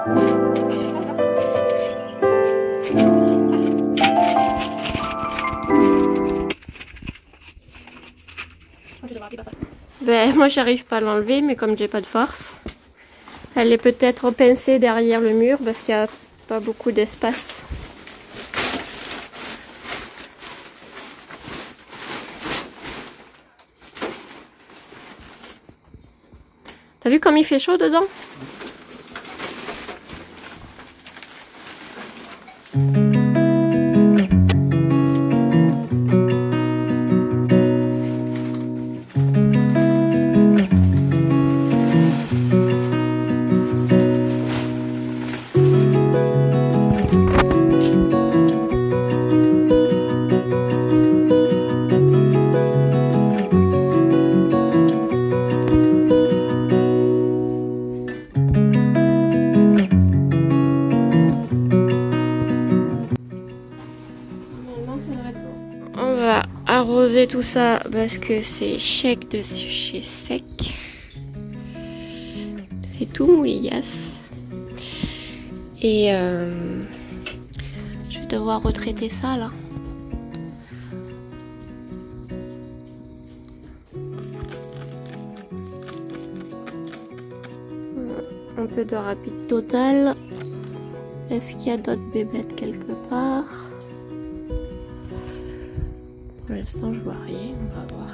Ben, moi j'arrive pas à l'enlever, mais comme j'ai pas de force, elle est peut-être pincée derrière le mur parce qu'il n'y a pas beaucoup d'espace. T'as vu comme il fait chaud dedans? On va arroser tout ça parce que c'est sec de chez sec. C'est tout mouligasse. Et je vais devoir retraiter ça là. Un peu de rapide total. Est-ce qu'il y a d'autres bébêtes quelque part? Pour l'instant, je vois rien. On va voir.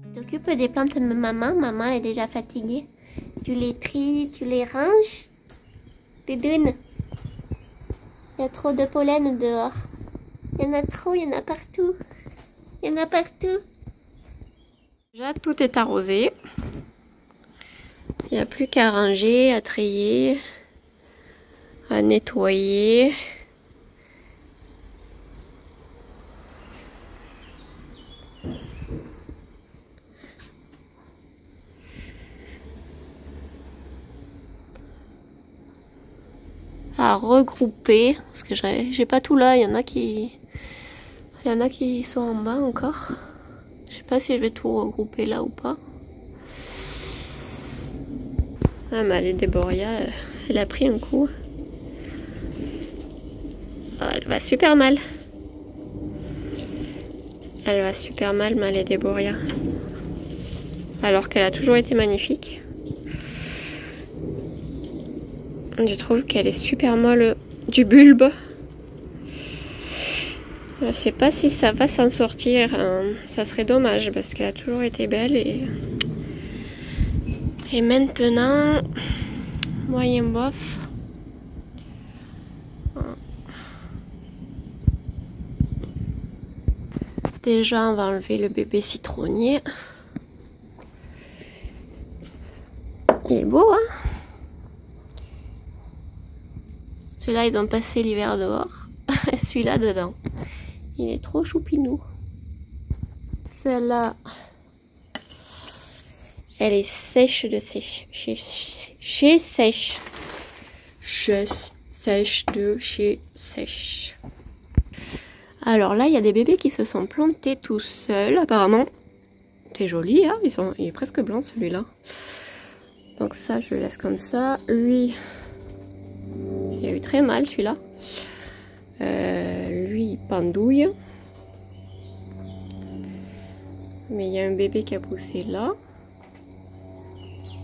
Tu t'occupes des plantes de maman. Maman elle est déjà fatiguée. Tu les tries, tu les ranges. Doudoune. Il y a trop de pollen dehors. Il y en a trop, il y en a partout. Il y en a partout. Déjà, tout est arrosé. Il n'y a plus qu'à ranger, à trier, à nettoyer. À regrouper, parce que j'ai pas tout là, il y en a qui sont en bas encore. Je sais pas si je vais tout regrouper là ou pas. Ah, mais elle Déboria, elle a pris un coup. Ah, elle va super mal. Elle va super mal, Malée Déboria. Alors qu'elle a toujours été magnifique. Je trouve qu'elle est super molle du bulbe. Je sais pas si ça va s'en sortir. Ça serait dommage parce qu'elle a toujours été belle et maintenant moyen bof. Déjà on va enlever le bébé citronnier. Il est beau, hein? Ceux-là, ils ont passé l'hiver dehors. Celui-là dedans. Il est trop choupinou. Celle-là, elle est sèche de sèche. Chez sèche. Sèche de chez sèche. Alors là, il y a des bébés qui se sont plantés tout seuls, apparemment. C'est joli, hein? Il est presque blanc, celui-là. Donc ça, je le laisse comme ça. Lui... il a eu très mal celui-là. Lui, il pendouille. Mais il y a un bébé qui a poussé là.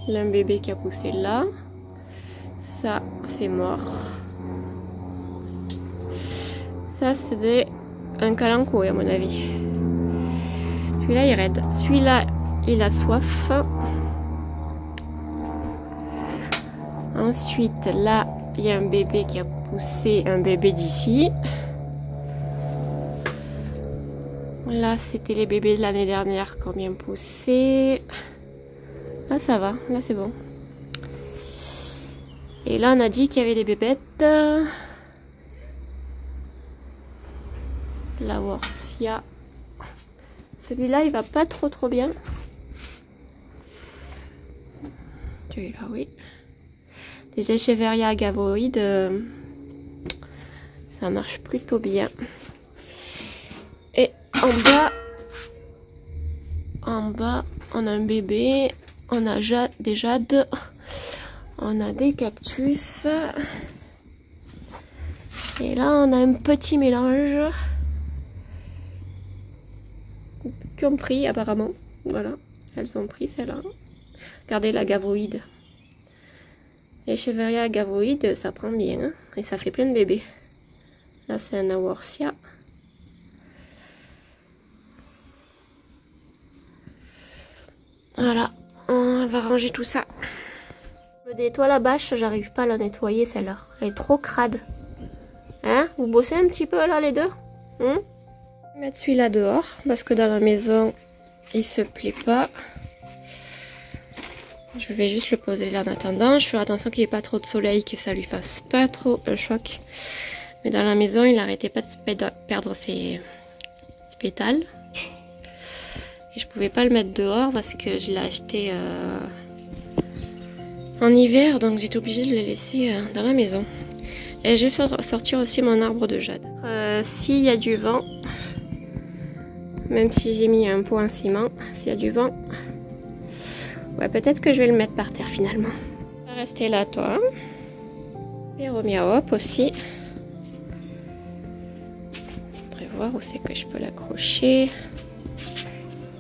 Là, un bébé qui a poussé là. Ça, c'est mort. Ça, c'est un calanco, à mon avis. Celui-là, il est raide. Celui-là, il a soif. Ensuite, là, il y a un bébé qui a poussé, un bébé d'ici. Là, c'était les bébés de l'année dernière qui ont bien poussé. Là, ça va. Là, c'est bon. Et là, on a dit qu'il y avait des bébêtes. La Worsia. Celui-là, il va pas trop bien. Celui-là, oui. Les Echeveria agavoïdes, ça marche plutôt bien. Et en bas, on a un bébé, on a des jades, on a des cactus. Et là, on a un petit mélange qui ont pris apparemment. Voilà, elles ont pris celle-là. Regardez la gavoïde. L'Echeveria agavoïde, ça prend bien, hein, et ça fait plein de bébés. Là, c'est un Aworsia. Voilà, on va ranger tout ça. Je me nettoie la bâche, j'arrive pas à la nettoyer celle-là. Elle est trop crade. Hein? Vous bossez un petit peu là les deux? Je vais mettre celui-là dehors parce que dans la maison, il se plaît pas. Je vais juste le poser là en attendant. Je ferai attention qu'il n'y ait pas trop de soleil, que ça lui fasse pas trop un choc. Mais dans la maison, il n'arrêtait pas de perdre ses pétales. Et je pouvais pas le mettre dehors parce que je l'ai acheté en hiver. Donc j'étais obligée de le laisser dans la maison. Et je vais sortir aussi mon arbre de jade. S'il y a du vent, même si j'ai mis un pot en ciment, s'il y a du vent, ouais, peut-être que je vais le mettre par terre finalement. On va rester là, toi. Et Romia Hop aussi. Je vais voir où c'est que je peux l'accrocher.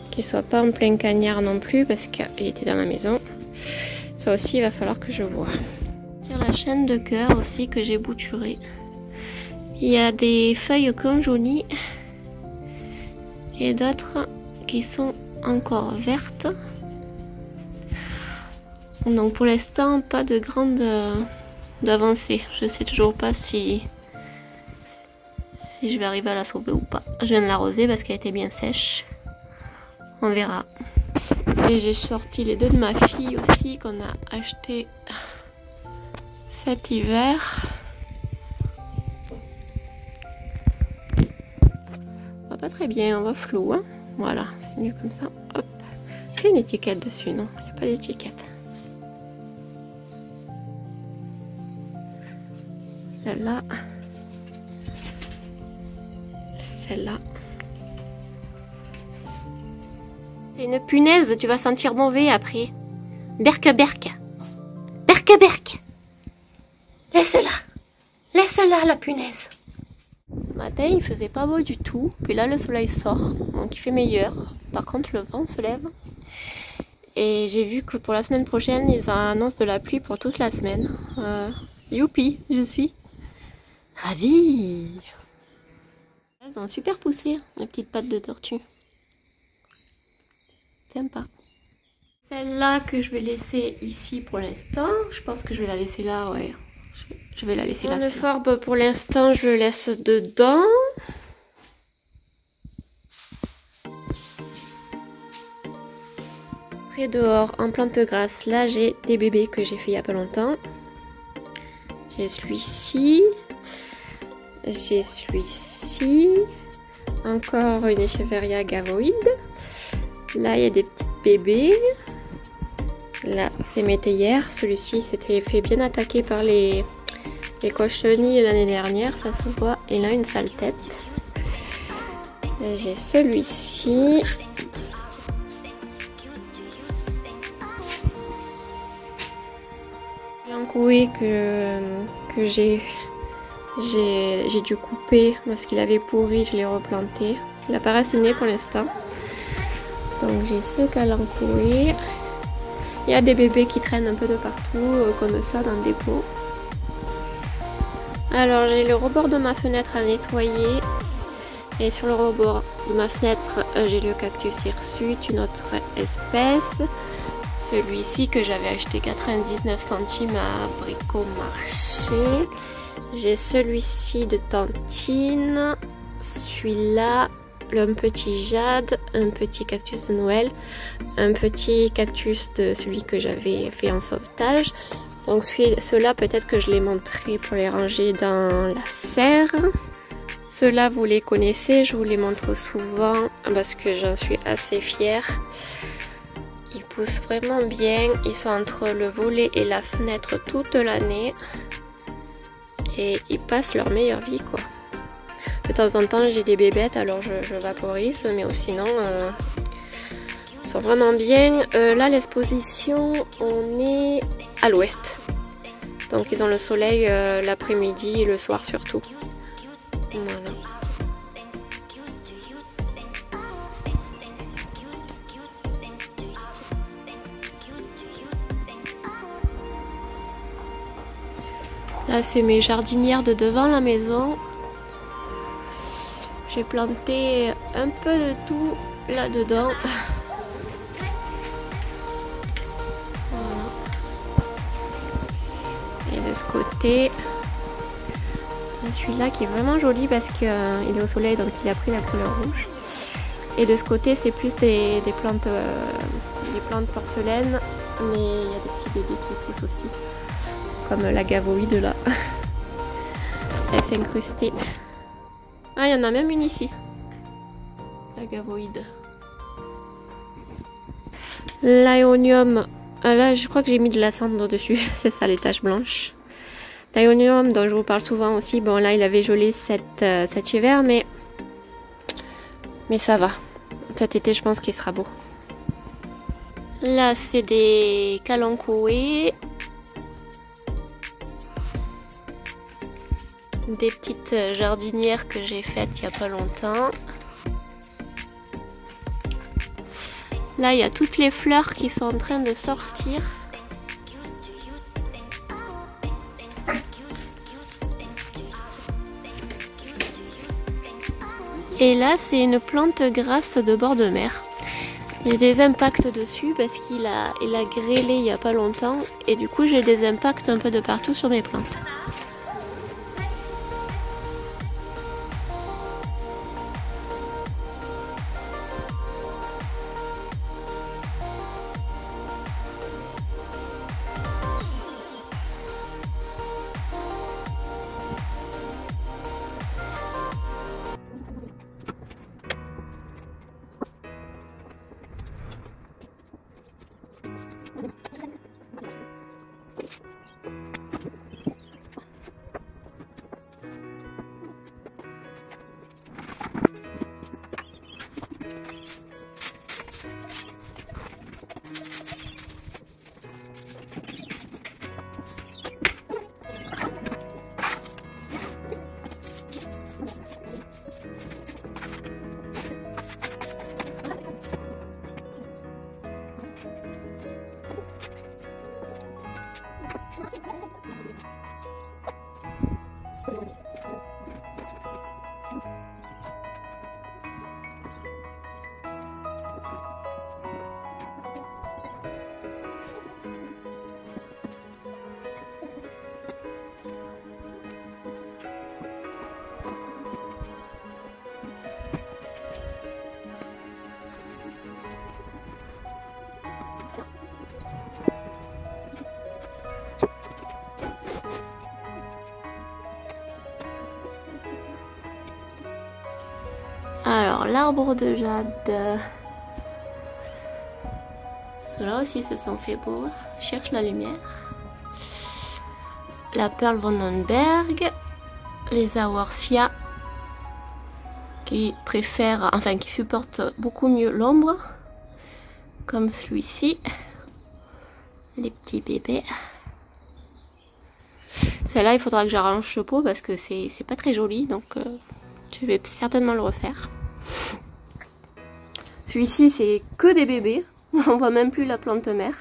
Qu'il soit pas en plein cagnard non plus parce qu'il était dans la maison. Ça aussi, il va falloir que je vois. Sur la chaîne de cœur aussi que j'ai bouturée. Il y a des feuilles qui ont jauni et d'autres qui sont encore vertes. Donc pour l'instant, pas de grande avancée. Je sais toujours pas si je vais arriver à la sauver ou pas. Je viens de l'arroser parce qu'elle était bien sèche. On verra. Et j'ai sorti les deux de ma fille aussi qu'on a acheté cet hiver. On voit pas très bien, on voit flou. Hein, voilà, c'est mieux comme ça. Hop. Il y a une étiquette dessus, non? Il n'y a pas d'étiquette. Celle-là. Celle-là. C'est une punaise, tu vas sentir mauvais après. Berque. Laisse-la. Laisse-la, la punaise. Ce matin, il faisait pas beau du tout. Puis là, le soleil sort, donc il fait meilleur. Par contre, le vent se lève. Et j'ai vu que pour la semaine prochaine, ils annoncent de la pluie pour toute la semaine. Youpi, je suis ravie. Elles ont super poussé, les petites pattes de tortue. Sympa. Celle-là que je vais laisser ici pour l'instant. Je pense que je vais la laisser là, ouais. Je vais la laisser là. Le forbe pour l'instant, je le laisse dedans. Après dehors, en plante grasse, là j'ai des bébés que j'ai fait il n'y a pas longtemps. J'ai celui-ci. J'ai celui-ci. Encore une Echeveria agavoïde. Là, il y a des petits bébés. Là, c'est métaillère. Celui-ci s'était fait bien attaquer par les cochenilles l'année dernière. Ça se voit. Et là, une sale tête. J'ai celui-ci. L'encoué que j'ai dû couper parce qu'il avait pourri. Je l'ai replanté. Il n'a pas raciné pour l'instant. Donc j'ai ce calancoé. Il y a des bébés qui traînent un peu de partout comme ça dans des pots. Alors j'ai le rebord de ma fenêtre à nettoyer. Et sur le rebord de ma fenêtre, j'ai le cactus hirsute, une autre espèce. Celui-ci que j'avais acheté 99 centimes à Bricomarché. J'ai celui-ci de Tantine. Celui-là. Un petit jade, un petit cactus de Noël, un petit cactus de celui que j'avais fait en sauvetage. Donc ceux-là, peut-être que je les montrerai pour les ranger dans la serre. Ceux-là, vous les connaissez, je vous les montre souvent parce que j'en suis assez fière. Et poussent vraiment bien. Ils sont entre le volet et la fenêtre toute l'année. Et ils passent leur meilleure vie, quoi. De temps en temps, j'ai des bébêtes, alors je vaporise, mais sinon, ils sont vraiment bien. Là, l'exposition, on est à l'ouest. Donc, ils ont le soleil l'après-midi et le soir surtout. Voilà. Là, c'est mes jardinières de devant la maison. J'ai planté un peu de tout là-dedans. Voilà. Et de ce côté, celui-là qui est vraiment joli parce qu'il est au soleil, donc il a pris la couleur rouge. Et de ce côté, c'est plus des plantes porcelaines, mais il y a des petits bébés qui poussent aussi. Comme la gavoïde là. Elle s'est incrustée. Ah, il y en a même une ici. La gavoïde. L'aéonium. Là, je crois que j'ai mis de la cendre dessus. C'est ça, les taches blanches. L'aéonium dont je vous parle souvent aussi. Bon, là, il avait gelé cet hiver, mais ça va. Cet été, je pense qu'il sera beau. Là, c'est des kalanchoé. Des petites jardinières que j'ai faites il n'y a pas longtemps. Là, il y a toutes les fleurs qui sont en train de sortir. Et là, c'est une plante grasse de bord de mer. Il y a des impacts dessus parce qu'il a grêlé il n'y a pas longtemps. Et du coup, j'ai des impacts un peu de partout sur mes plantes. Alors, l'arbre de jade. Ceux-là aussi se sont fait beaux. Cherche la lumière. La Perle Vandenberg. Les Aworsia. Qui préfèrent, enfin qui supportent beaucoup mieux l'ombre. Comme celui-ci. Les petits bébés. Celle-là, il faudra que j'arrange ce pot parce que c'est pas très joli. Donc, je vais certainement le refaire. Celui-ci, c'est que des bébés. On voit même plus la plante mère.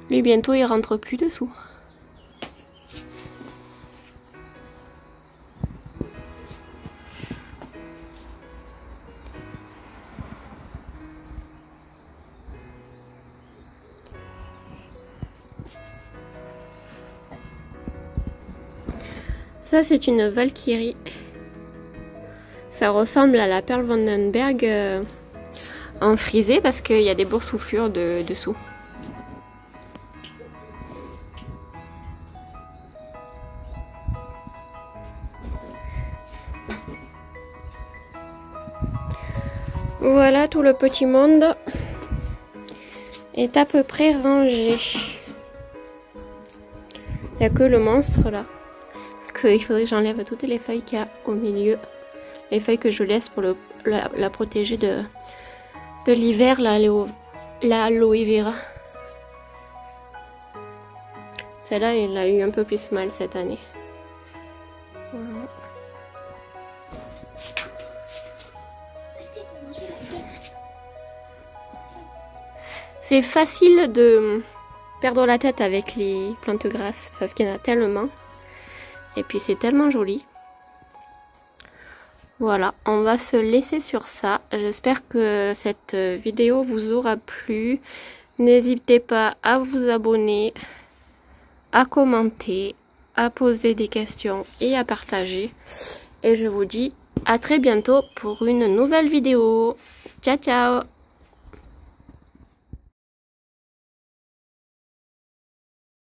Lui, bientôt, il rentre plus dessous. Ça, c'est une Valkyrie. Ça ressemble à la Perle Vandenberg en frisé parce qu'il y a des boursouflures dessous. Voilà tout le petit monde. est à peu près rangé. Il n'y a que le monstre là. Il faudrait que j'enlève toutes les feuilles qu'il y a au milieu. Les feuilles que je laisse pour la protéger de l'hiver, l'aloe vera. Celle-là, elle a eu un peu plus mal cette année. Voilà. C'est facile de perdre la tête avec les plantes grasses parce qu'il y en a tellement. Et puis c'est tellement joli. Voilà, on va se laisser sur ça. J'espère que cette vidéo vous aura plu. N'hésitez pas à vous abonner, à commenter, à poser des questions et à partager. Et je vous dis à très bientôt pour une nouvelle vidéo. Ciao ciao!